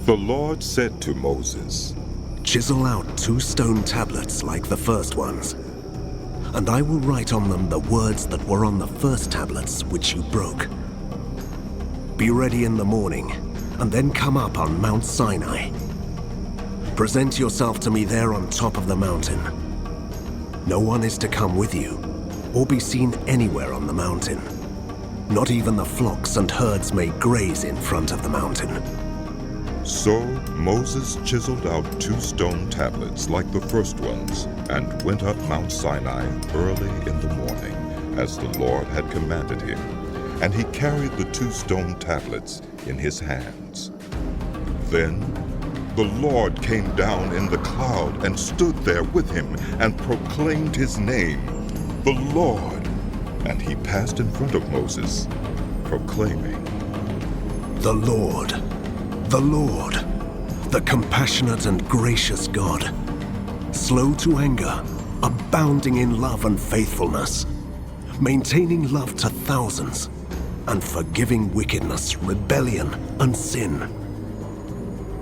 The Lord said to Moses, Chisel out 2 stone tablets like the first ones, and I will write on them the words that were on the first tablets which you broke. Be ready in the morning, and then come up on Mount Sinai. Present yourself to me there on top of the mountain. No one is to come with you, or be seen anywhere on the mountain. Not even the flocks and herds may graze in front of the mountain. So Moses chiseled out 2 stone tablets like the first ones, and went up Mount Sinai early in the morning, as the Lord had commanded him. And he carried the 2 stone tablets in his hands. Then the Lord came down in the cloud and stood there with him and proclaimed his name, the Lord. And he passed in front of Moses, proclaiming, The Lord, the compassionate and gracious God, slow to anger, abounding in love and faithfulness, maintaining love to thousands, and forgiving wickedness, rebellion, and sin.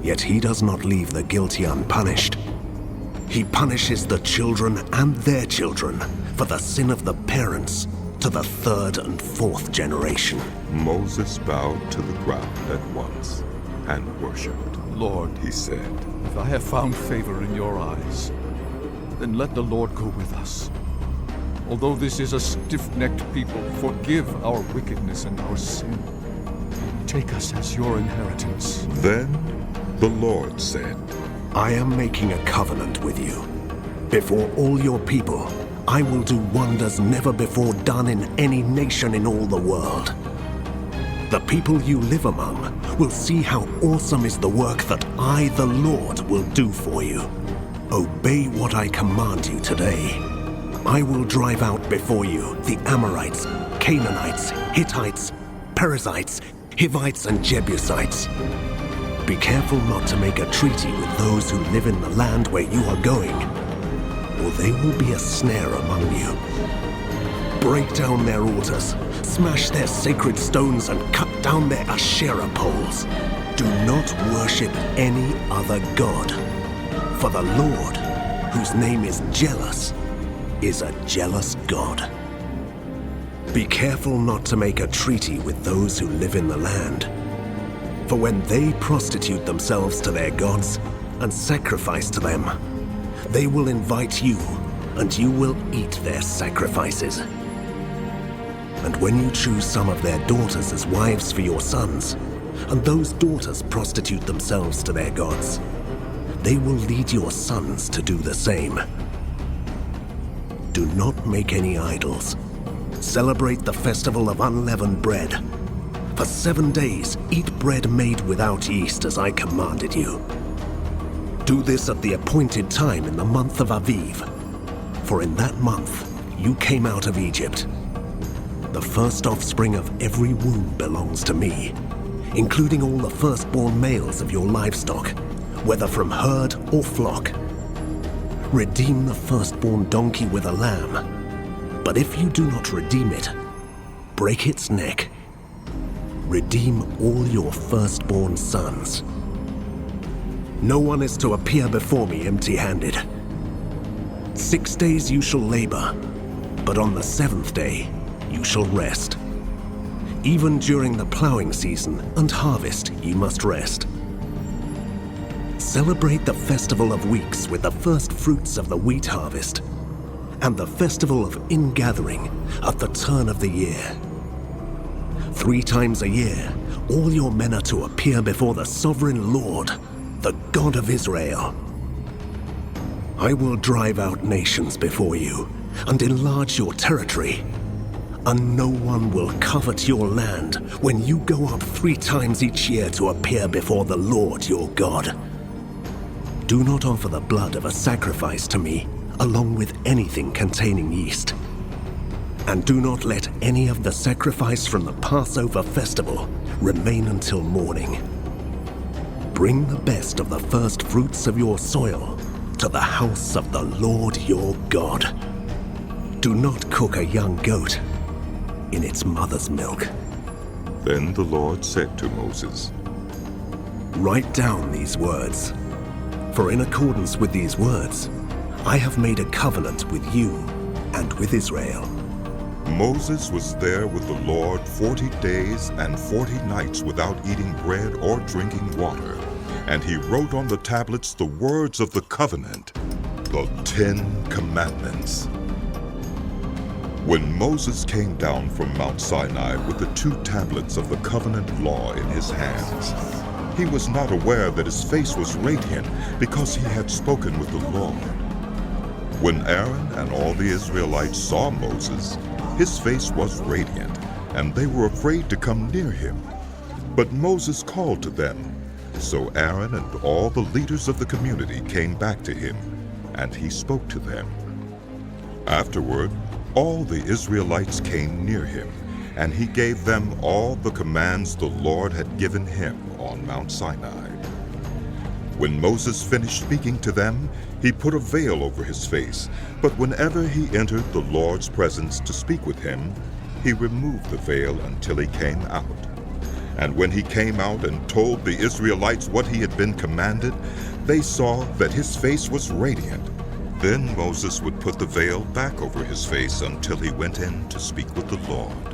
Yet he does not leave the guilty unpunished. He punishes the children and their children for the sin of the parents to the 3rd and 4th generation. Moses bowed to the ground at once and worshipped. Lord, He said, if I have found favor in your eyes, then let the Lord go with us. Although this is a stiff-necked people, forgive our wickedness and our sin. Take us as your inheritance. Then the Lord said, I am making a covenant with you. Before all your people, I will do wonders never before done in any nation in all the world. The people you live among will see how awesome is the work that I, the Lord, will do for you. Obey what I command you today. I will drive out before you the Amorites, Canaanites, Hittites, Perizzites, Hivites, and Jebusites. Be careful not to make a treaty with those who live in the land where you are going, or they will be a snare among you. Break down their altars, smash their sacred stones, and cut down their Asherah poles. Do not worship any other god, for the Lord, whose name is Jealous, is a jealous God. Be careful not to make a treaty with those who live in the land, for when they prostitute themselves to their gods and sacrifice to them, they will invite you, and you will eat their sacrifices. And when you choose some of their daughters as wives for your sons, and those daughters prostitute themselves to their gods, they will lead your sons to do the same. Do not make any idols. Celebrate the festival of unleavened bread. For 7 days, eat bread made without yeast as I commanded you. Do this at the appointed time in the month of Aviv, for in that month you came out of Egypt. The first offspring of every womb belongs to me, including all the firstborn males of your livestock, whether from herd or flock. Redeem the firstborn donkey with a lamb, but if you do not redeem it, break its neck. Redeem all your firstborn sons. No one is to appear before me empty-handed. 6 days you shall labor, but on the 7th day you shall rest. Even during the plowing season and harvest you must rest. Celebrate the Festival of Weeks with the first fruits of the wheat harvest, and the Festival of Ingathering at the turn of the year. 3 times a year, all your men are to appear before the Sovereign Lord, the God of Israel. I will drive out nations before you and enlarge your territory, and no one will covet your land when you go up 3 times each year to appear before the Lord your God. Do not offer the blood of a sacrifice to me, along with anything containing yeast. And do not let any of the sacrifice from the Passover festival remain until morning. Bring the best of the first fruits of your soil to the house of the Lord your God. Do not cook a young goat in its mother's milk. Then the Lord said to Moses, Write down these words, for in accordance with these words, I have made a covenant with you and with Israel. Moses was there with the Lord 40 days and 40 nights without eating bread or drinking water, and he wrote on the tablets the words of the covenant, the 10 Commandments. When Moses came down from Mount Sinai with the 2 tablets of the covenant law in his hands, he was not aware that his face was radiant because he had spoken with the Lord. When Aaron and all the Israelites saw Moses, his face was radiant, and they were afraid to come near him. But Moses called to them. So Aaron and all the leaders of the community came back to him, and he spoke to them. Afterward, all the Israelites came near him, and he gave them all the commands the Lord had given him on Mount Sinai. When Moses finished speaking to them, he put a veil over his face, but whenever he entered the Lord's presence to speak with him, he removed the veil until he came out. And when he came out and told the Israelites what he had been commanded, they saw that his face was radiant. Then Moses would put the veil back over his face until he went in to speak with the Lord.